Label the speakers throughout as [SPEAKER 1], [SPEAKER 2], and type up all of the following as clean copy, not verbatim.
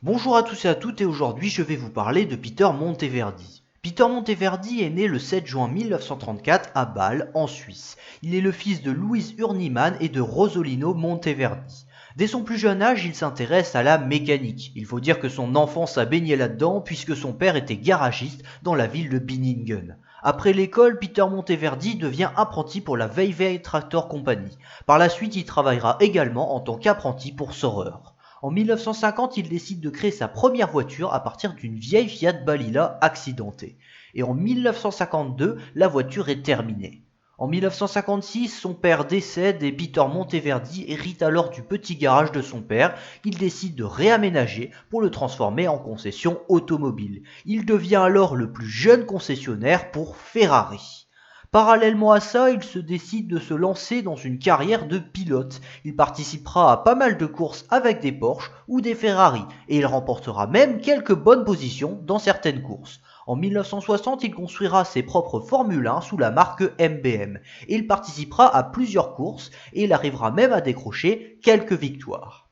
[SPEAKER 1] Bonjour à tous et à toutes et aujourd'hui je vais vous parler de Peter Monteverdi. Peter Monteverdi est né le 7 juin 1934 à Bâle, en Suisse. Il est le fils de Louise Hurnimann et de Rosolino Monteverdi. Dès son plus jeune âge, il s'intéresse à la mécanique. Il faut dire que son enfance a baigné là-dedans puisque son père était garagiste dans la ville de Binningen. Après l'école, Peter Monteverdi devient apprenti pour la Veiwei Tractor Company. Par la suite, il travaillera également en tant qu'apprenti pour Saurer. En 1950, il décide de créer sa première voiture à partir d'une vieille Fiat Balilla accidentée. Et en 1952, la voiture est terminée. En 1956, son père décède et Peter Monteverdi hérite alors du petit garage de son père qu'il décide de réaménager pour le transformer en concession automobile. Il devient alors le plus jeune concessionnaire pour Ferrari. Parallèlement à ça, il se décide de se lancer dans une carrière de pilote. Il participera à pas mal de courses avec des Porsche ou des Ferrari et il remportera même quelques bonnes positions dans certaines courses. En 1960, il construira ses propres Formule 1 sous la marque MBM et il participera à plusieurs courses et il arrivera même à décrocher quelques victoires.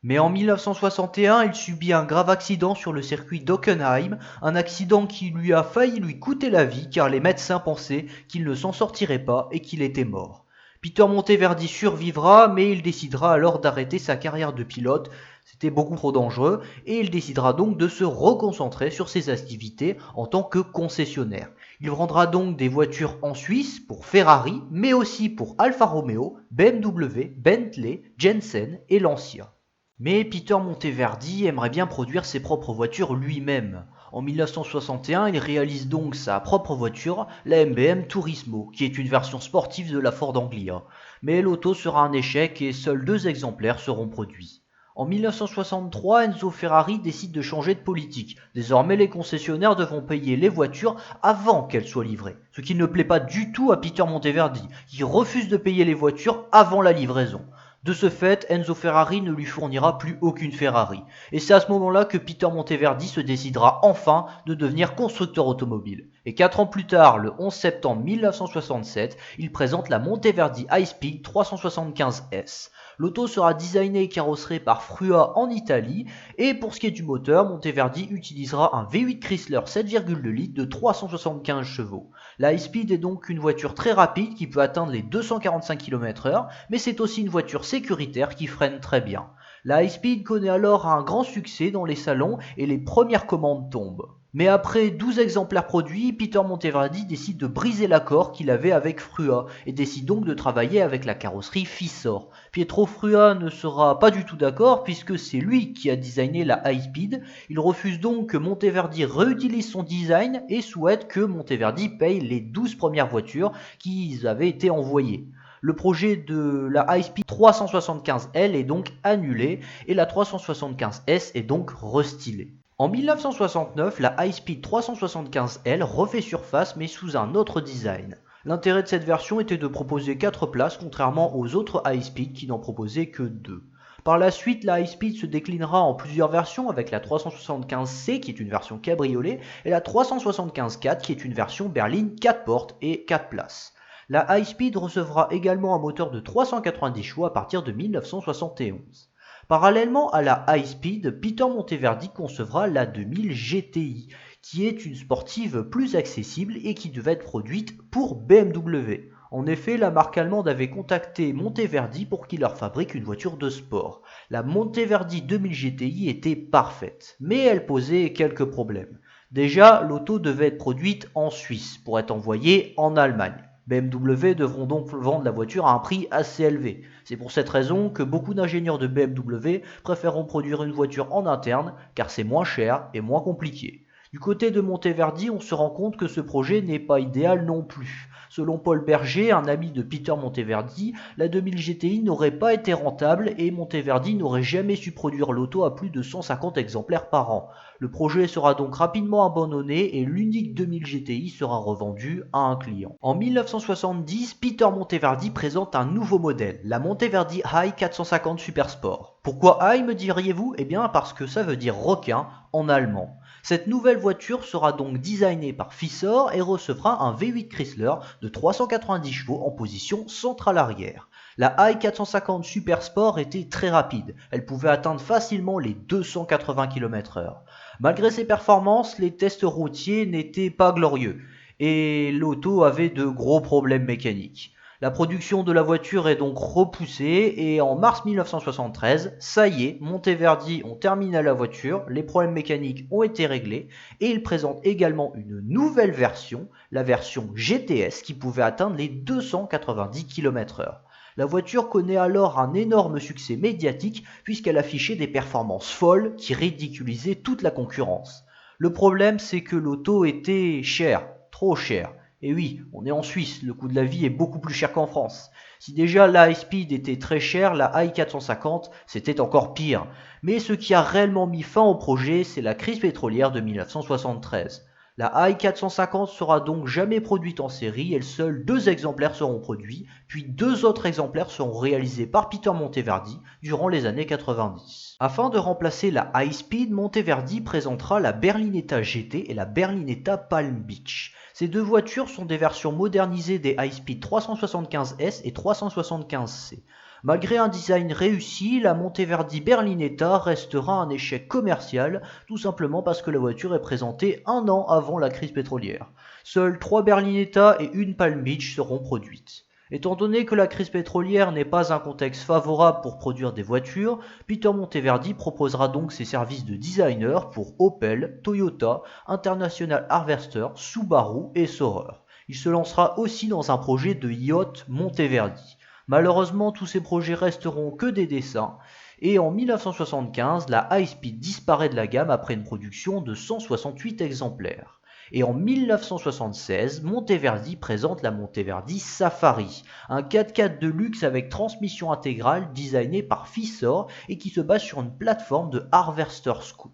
[SPEAKER 1] Mais en 1961, il subit un grave accident sur le circuit d'Hockenheim, un accident qui lui a failli lui coûter la vie car les médecins pensaient qu'il ne s'en sortirait pas et qu'il était mort. Peter Monteverdi survivra, mais il décidera alors d'arrêter sa carrière de pilote, c'était beaucoup trop dangereux, et il décidera donc de se reconcentrer sur ses activités en tant que concessionnaire. Il vendra donc des voitures en Suisse pour Ferrari, mais aussi pour Alfa Romeo, BMW, Bentley, Jensen et Lancia. Mais Peter Monteverdi aimerait bien produire ses propres voitures lui-même. En 1961, il réalise donc sa propre voiture, la MBM Turismo, qui est une version sportive de la Ford Anglia. Mais l'auto sera un échec et seuls 2 exemplaires seront produits. En 1963, Enzo Ferrari décide de changer de politique. Désormais, les concessionnaires devront payer les voitures avant qu'elles soient livrées. Ce qui ne plaît pas du tout à Peter Monteverdi, qui refuse de payer les voitures avant la livraison. De ce fait, Enzo Ferrari ne lui fournira plus aucune Ferrari. Et c'est à ce moment-là que Peter Monteverdi se décidera enfin de devenir constructeur automobile. Et 4 ans plus tard, le 11 septembre 1967, il présente la Monteverdi High Speed 375S. L'auto sera designée et carrossée par Frua en Italie, et pour ce qui est du moteur, Monteverdi utilisera un V8 Chrysler 7,2 litres de 375 chevaux. La High Speed est donc une voiture très rapide qui peut atteindre les 245 km/h, mais c'est aussi une voiture sécuritaire qui freine très bien. La High Speed connaît alors un grand succès dans les salons et les premières commandes tombent. Mais après 12 exemplaires produits, Peter Monteverdi décide de briser l'accord qu'il avait avec Frua et décide donc de travailler avec la carrosserie Fissor. Pietro Frua ne sera pas du tout d'accord puisque c'est lui qui a designé la High Speed. Il refuse donc que Monteverdi réutilise son design et souhaite que Monteverdi paye les 12 premières voitures qui avaient été envoyées. Le projet de la High Speed 375L est donc annulé et la 375S est donc restylée. En 1969, la High Speed 375L refait surface mais sous un autre design. L'intérêt de cette version était de proposer 4 places contrairement aux autres High Speed qui n'en proposaient que 2. Par la suite, la High Speed se déclinera en plusieurs versions avec la 375C qui est une version cabriolet et la 375-4 qui est une version berline 4 portes et 4 places. La High Speed recevra également un moteur de 390 chevaux à partir de 1971. Parallèlement à la High Speed, Peter Monteverdi concevra la 2000 GTI, qui est une sportive plus accessible et qui devait être produite pour BMW. En effet, la marque allemande avait contacté Monteverdi pour qu'il leur fabrique une voiture de sport. La Monteverdi 2000 GTI était parfaite, mais elle posait quelques problèmes. Déjà, l'auto devait être produite en Suisse pour être envoyée en Allemagne. BMW devront donc vendre la voiture à un prix assez élevé. C'est pour cette raison que beaucoup d'ingénieurs de BMW préféreront produire une voiture en interne car c'est moins cher et moins compliqué. Du côté de Monteverdi, on se rend compte que ce projet n'est pas idéal non plus. Selon Paul Berger, un ami de Peter Monteverdi, la 2000 GTI n'aurait pas été rentable et Monteverdi n'aurait jamais su produire l'auto à plus de 150 exemplaires par an. Le projet sera donc rapidement abandonné et l'unique 2000 GTI sera revendu à un client. En 1970, Peter Monteverdi présente un nouveau modèle, la Monteverdi High 450 Supersport. Pourquoi High me diriez-vous? Eh bien parce que ça veut dire requin en allemand. Cette nouvelle voiture sera donc designée par Fissor et recevra un V8 Chrysler de 390 chevaux en position centrale arrière. La High 450 Super Sport était très rapide, elle pouvait atteindre facilement les 280 km/h. Malgré ses performances, les tests routiers n'étaient pas glorieux, et l'auto avait de gros problèmes mécaniques. La production de la voiture est donc repoussée et en mars 1973, ça y est, Monteverdi ont terminé la voiture, les problèmes mécaniques ont été réglés et ils présentent également une nouvelle version, la version GTS qui pouvait atteindre les 290 km/h. La voiture connaît alors un énorme succès médiatique puisqu'elle affichait des performances folles qui ridiculisaient toute la concurrence. Le problème c'est que l'auto était chère, trop chère. Et oui, on est en Suisse, le coût de la vie est beaucoup plus cher qu'en France. Si déjà la High Speed était très chère, la High 450 c'était encore pire. Mais ce qui a réellement mis fin au projet, c'est la crise pétrolière de 1973. La High 450 sera donc jamais produite en série et seuls 2 exemplaires seront produits, puis 2 autres exemplaires seront réalisés par Peter Monteverdi durant les années 90. Afin de remplacer la High Speed, Monteverdi présentera la Berlinetta GT et la Berlinetta Palm Beach. Ces 2 voitures sont des versions modernisées des High Speed 375S et 375C. Malgré un design réussi, la Monteverdi Berlinetta restera un échec commercial, tout simplement parce que la voiture est présentée un an avant la crise pétrolière. Seules 3 Berlinetta et une Palm Beach seront produites. Étant donné que la crise pétrolière n'est pas un contexte favorable pour produire des voitures, Peter Monteverdi proposera donc ses services de designer pour Opel, Toyota, International Harvester, Subaru et Saurer. Il se lancera aussi dans un projet de yacht Monteverdi. Malheureusement, tous ces projets resteront que des dessins, et en 1975, la High Speed disparaît de la gamme après une production de 168 exemplaires. Et en 1976, Monteverdi présente la Monteverdi Safari, un 4x4 de luxe avec transmission intégrale designé par Fissor et qui se base sur une plateforme de Harvester Scoot.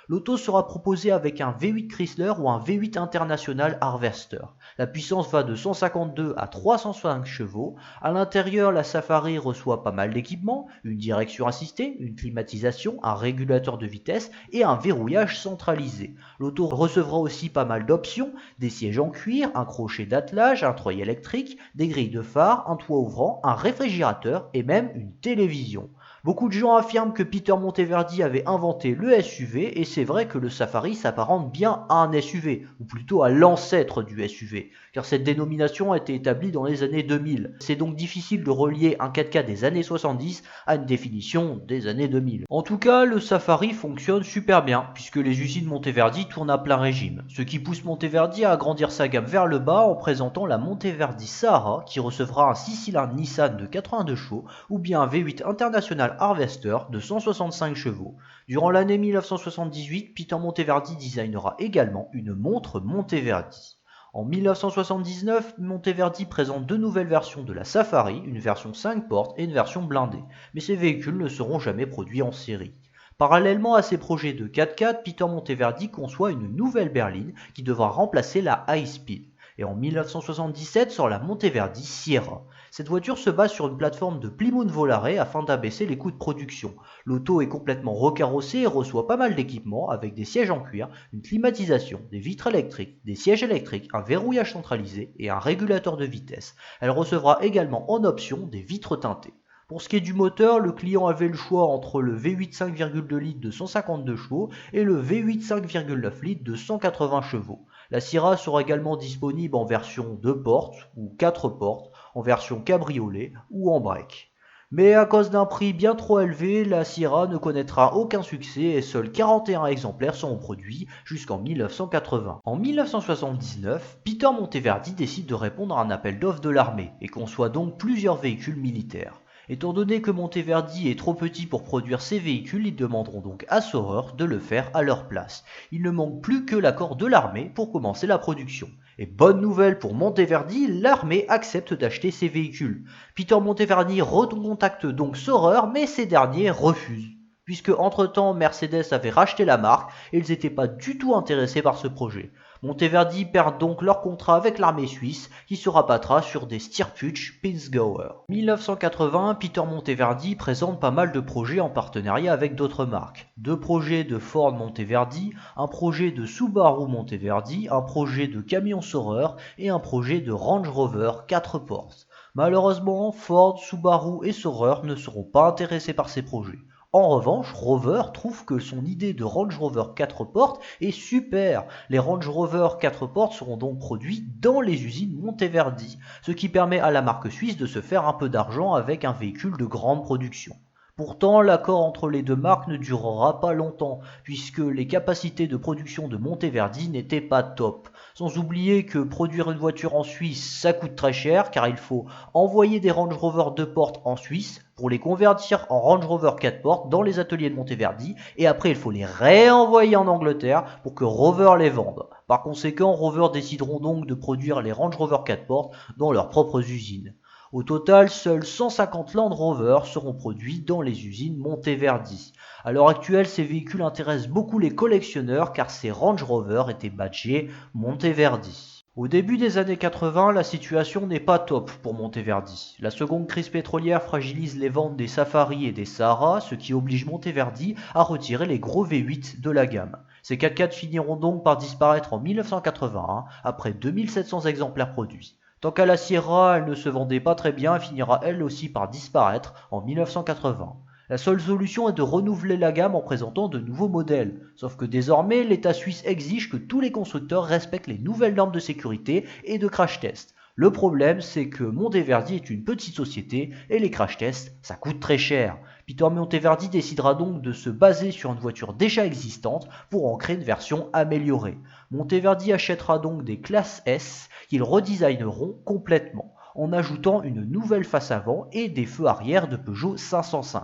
[SPEAKER 1] L'auto sera proposée avec un V8 Chrysler ou un V8 International Harvester. La puissance va de 152 à 305 chevaux. À l'intérieur, la Safari reçoit pas mal d'équipements, une direction assistée, une climatisation, un régulateur de vitesse et un verrouillage centralisé. L'auto recevra aussi pas mal d'options, des sièges en cuir, un crochet d'attelage, un treuil électrique, des grilles de phare, un toit ouvrant, un réfrigérateur et même une télévision. Beaucoup de gens affirment que Peter Monteverdi avait inventé le SUV et c'est vrai que le Safari s'apparente bien à un SUV, ou plutôt à l'ancêtre du SUV, car cette dénomination a été établie dans les années 2000. C'est donc difficile de relier un 4x4 des années 70 à une définition des années 2000. En tout cas, le Safari fonctionne super bien, puisque les usines Monteverdi tournent à plein régime, ce qui pousse Monteverdi à agrandir sa gamme vers le bas en présentant la Monteverdi Sahara, qui recevra un 6 cylindres Nissan de 82 chevaux, ou bien un V8 International Harvester de 165 chevaux. Durant l'année 1978, Peter Monteverdi designera également une montre Monteverdi. En 1979, Monteverdi présente 2 nouvelles versions de la Safari, une version 5 portes et une version blindée, mais ces véhicules ne seront jamais produits en série. Parallèlement à ces projets de 4x4, Peter Monteverdi conçoit une nouvelle berline qui devra remplacer la High Speed. Et en 1977 sort la Monteverdi Sierra. Cette voiture se base sur une plateforme de Plymouth Volare afin d'abaisser les coûts de production. L'auto est complètement recarrossée et reçoit pas mal d'équipements avec des sièges en cuir, une climatisation, des vitres électriques, des sièges électriques, un verrouillage centralisé et un régulateur de vitesse. Elle recevra également en option des vitres teintées. Pour ce qui est du moteur, le client avait le choix entre le V8 5,2 litres de 152 chevaux et le V8 5,9 litres de 180 chevaux. La Sierra sera également disponible en version 2 portes ou 4 portes, en version cabriolet ou en break. Mais à cause d'un prix bien trop élevé, la Sierra ne connaîtra aucun succès et seuls 41 exemplaires seront produits jusqu'en 1980. En 1979, Peter Monteverdi décide de répondre à un appel d'offres de l'armée et conçoit donc plusieurs véhicules militaires. Étant donné que Monteverdi est trop petit pour produire ces véhicules, ils demanderont donc à Saurer de le faire à leur place. Il ne manque plus que l'accord de l'armée pour commencer la production. Et bonne nouvelle pour Monteverdi, l'armée accepte d'acheter ces véhicules. Peter Monteverdi recontacte donc Saurer, mais ces derniers refusent. Puisque entre-temps Mercedes avait racheté la marque et ils n'étaient pas du tout intéressés par ce projet. Monteverdi perd donc leur contrat avec l'armée suisse qui se rabattra sur des Stirpuch Pinzgauer. En 1980, Peter Monteverdi présente pas mal de projets en partenariat avec d'autres marques. 2 projets de Ford Monteverdi, un projet de Subaru Monteverdi, un projet de camion Saurer et un projet de Range Rover 4 portes. Malheureusement, Ford, Subaru et Saurer ne seront pas intéressés par ces projets. En revanche, Rover trouve que son idée de Range Rover 4 portes est super. Les Range Rover 4 portes seront donc produits dans les usines Monteverdi, ce qui permet à la marque suisse de se faire un peu d'argent avec un véhicule de grande production. Pourtant, l'accord entre les deux marques ne durera pas longtemps, puisque les capacités de production de Monteverdi n'étaient pas top. Sans oublier que produire une voiture en Suisse, ça coûte très cher, car il faut envoyer des Range Rover 2 portes en Suisse pour les convertir en Range Rover 4 portes dans les ateliers de Monteverdi, et après il faut les réenvoyer en Angleterre pour que Rover les vende. Par conséquent, Rover décideront donc de produire les Range Rover 4 portes dans leurs propres usines. Au total, seuls 150 Land Rover seront produits dans les usines Monteverdi. À l'heure actuelle, ces véhicules intéressent beaucoup les collectionneurs car ces Range Rover étaient badgés Monteverdi. Au début des années 80, la situation n'est pas top pour Monteverdi. La seconde crise pétrolière fragilise les ventes des Safari et des Sahara, ce qui oblige Monteverdi à retirer les gros V8 de la gamme. Ces 4x4 finiront donc par disparaître en 1981, après 2700 exemplaires produits. Tant qu'à la Sierra, elle ne se vendait pas très bien et finira elle aussi par disparaître en 1980. La seule solution est de renouveler la gamme en présentant de nouveaux modèles. Sauf que désormais, l'État suisse exige que tous les constructeurs respectent les nouvelles normes de sécurité et de crash test. Le problème, c'est que Monteverdi est une petite société et les crash tests, ça coûte très cher. Peter Monteverdi décidera donc de se baser sur une voiture déjà existante pour en créer une version améliorée. Monteverdi achètera donc des classes S qu'ils redesigneront complètement, en ajoutant une nouvelle face avant et des feux arrière de Peugeot 505.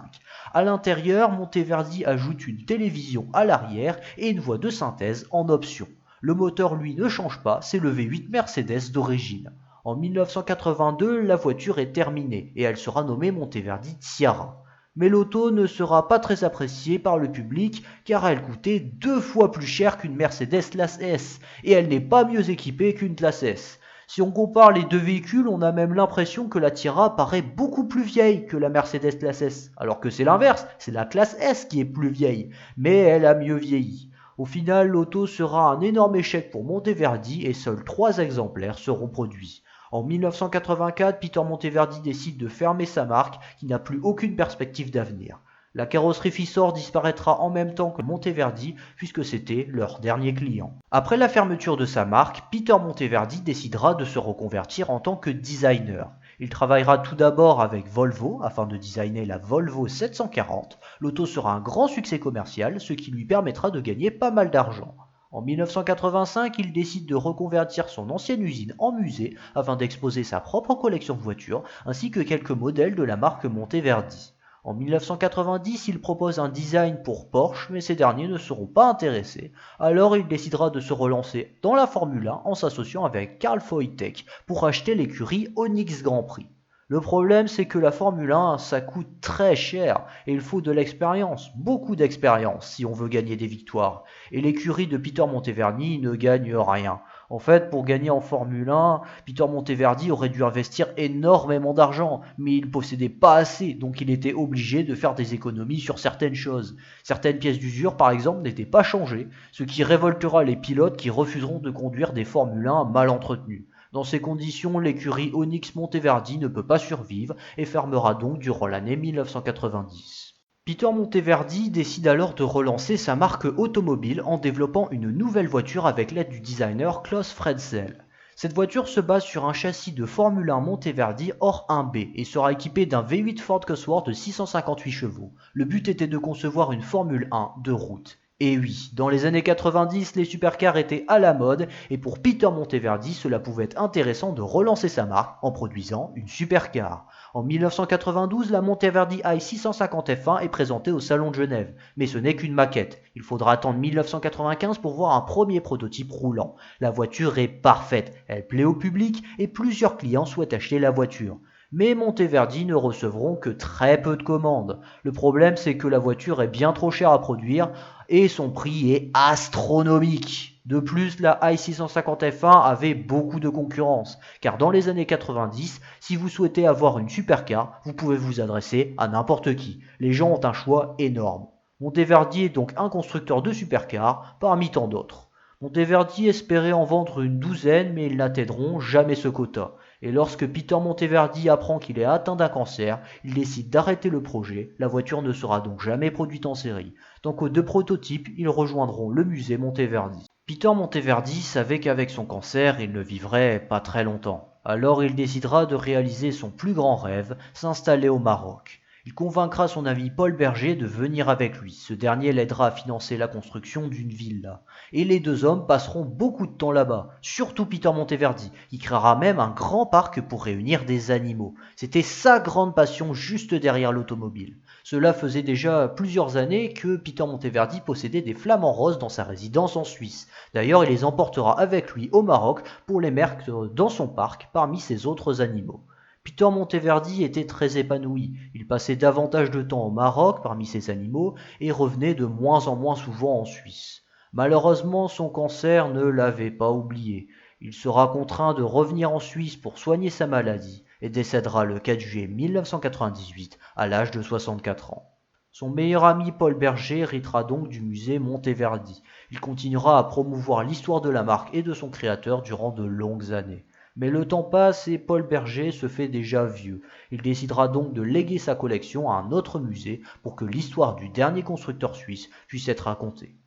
[SPEAKER 1] À l'intérieur, Monteverdi ajoute une télévision à l'arrière et une voix de synthèse en option. Le moteur lui ne change pas, c'est le V8 Mercedes d'origine. En 1982, la voiture est terminée et elle sera nommée Monteverdi Tiara. Mais l'auto ne sera pas très appréciée par le public car elle coûtait 2 fois plus cher qu'une Mercedes classe S et elle n'est pas mieux équipée qu'une classe S. Si on compare les deux véhicules, on a même l'impression que la Tiara paraît beaucoup plus vieille que la Mercedes classe S, alors que c'est l'inverse, c'est la classe S qui est plus vieille, mais elle a mieux vieilli. Au final, l'auto sera un énorme échec pour Monteverdi et seuls 3 exemplaires seront produits. En 1984, Peter Monteverdi décide de fermer sa marque qui n'a plus aucune perspective d'avenir. La carrosserie Fissor disparaîtra en même temps que Monteverdi puisque c'était leur dernier client. Après la fermeture de sa marque, Peter Monteverdi décidera de se reconvertir en tant que designer. Il travaillera tout d'abord avec Volvo afin de designer la Volvo 740. L'auto sera un grand succès commercial, ce qui lui permettra de gagner pas mal d'argent. En 1985, il décide de reconvertir son ancienne usine en musée afin d'exposer sa propre collection de voitures ainsi que quelques modèles de la marque Monteverdi. En 1990, il propose un design pour Porsche, mais ces derniers ne seront pas intéressés. Alors il décidera de se relancer dans la Formule 1 en s'associant avec Carl Wojtek pour acheter l'écurie Onyx Grand Prix. Le problème, c'est que la Formule 1, ça coûte très cher et il faut de l'expérience, beaucoup d'expérience si on veut gagner des victoires. Et l'écurie de Peter Monteverdi ne gagne rien. En fait, pour gagner en Formule 1, Peter Monteverdi aurait dû investir énormément d'argent, mais il ne possédait pas assez, donc il était obligé de faire des économies sur certaines choses. Certaines pièces d'usure, par exemple, n'étaient pas changées, ce qui révoltera les pilotes qui refuseront de conduire des Formule 1 mal entretenues. Dans ces conditions, l'écurie Onyx Monteverdi ne peut pas survivre et fermera donc durant l'année 1990. Peter Monteverdi décide alors de relancer sa marque automobile en développant une nouvelle voiture avec l'aide du designer Klaus Frenzel. Cette voiture se base sur un châssis de Formule 1 Monteverdi hors 1B et sera équipée d'un V8 Ford Cosworth de 658 chevaux. Le but était de concevoir une Formule 1 de route. Et oui, dans les années 90, les supercars étaient à la mode et pour Peter Monteverdi, cela pouvait être intéressant de relancer sa marque en produisant une supercar. En 1992, la Monteverdi i650 F1 est présentée au Salon de Genève, mais ce n'est qu'une maquette. Il faudra attendre 1995 pour voir un premier prototype roulant. La voiture est parfaite, elle plaît au public et plusieurs clients souhaitent acheter la voiture. Mais Monteverdi ne recevront que très peu de commandes. Le problème, c'est que la voiture est bien trop chère à produire et son prix est astronomique. De plus, la i650 F1 avait beaucoup de concurrence, car dans les années 90, si vous souhaitez avoir une supercar, vous pouvez vous adresser à n'importe qui. Les gens ont un choix énorme. Monteverdi est donc un constructeur de supercars parmi tant d'autres. Monteverdi espérait en vendre une douzaine, mais ils n'atteindront jamais ce quota. Et lorsque Peter Monteverdi apprend qu'il est atteint d'un cancer, il décide d'arrêter le projet. La voiture ne sera donc jamais produite en série. Tant qu'aux deux prototypes, ils rejoindront le musée Monteverdi. Peter Monteverdi savait qu'avec son cancer, il ne vivrait pas très longtemps. Alors il décidera de réaliser son plus grand rêve, s'installer au Maroc. Il convaincra son ami Paul Berger de venir avec lui. Ce dernier l'aidera à financer la construction d'une villa. Et les deux hommes passeront beaucoup de temps là-bas, surtout Peter Monteverdi. Il créera même un grand parc pour réunir des animaux. C'était sa grande passion juste derrière l'automobile. Cela faisait déjà plusieurs années que Peter Monteverdi possédait des flamants roses dans sa résidence en Suisse. D'ailleurs, il les emportera avec lui au Maroc pour les mettre dans son parc parmi ses autres animaux. Peter Monteverdi était très épanoui. Il passait davantage de temps au Maroc parmi ses animaux et revenait de moins en moins souvent en Suisse. Malheureusement, son cancer ne l'avait pas oublié. Il sera contraint de revenir en Suisse pour soigner sa maladie et décédera le 4 juillet 1998 à l'âge de 64 ans. Son meilleur ami Paul Berger héritera donc du musée Monteverdi. Il continuera à promouvoir l'histoire de la marque et de son créateur durant de longues années. Mais le temps passe et Paul Berger se fait déjà vieux. Il décidera donc de léguer sa collection à un autre musée pour que l'histoire du dernier constructeur suisse puisse être racontée.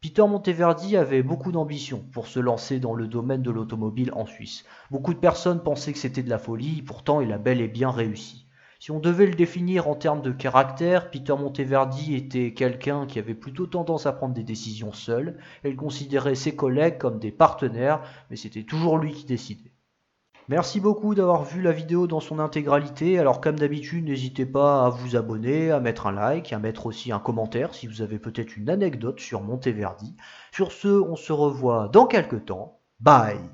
[SPEAKER 1] Peter Monteverdi avait beaucoup d'ambition pour se lancer dans le domaine de l'automobile en Suisse. Beaucoup de personnes pensaient que c'était de la folie, pourtant il a bel et bien réussi. Si on devait le définir en termes de caractère, Peter Monteverdi était quelqu'un qui avait plutôt tendance à prendre des décisions seul. Il considérait ses collègues comme des partenaires, mais c'était toujours lui qui décidait. Merci beaucoup d'avoir vu la vidéo dans son intégralité. Alors comme d'habitude, n'hésitez pas à vous abonner, à mettre un like, à mettre aussi un commentaire si vous avez peut-être une anecdote sur Monteverdi. Sur ce, on se revoit dans quelques temps. Bye!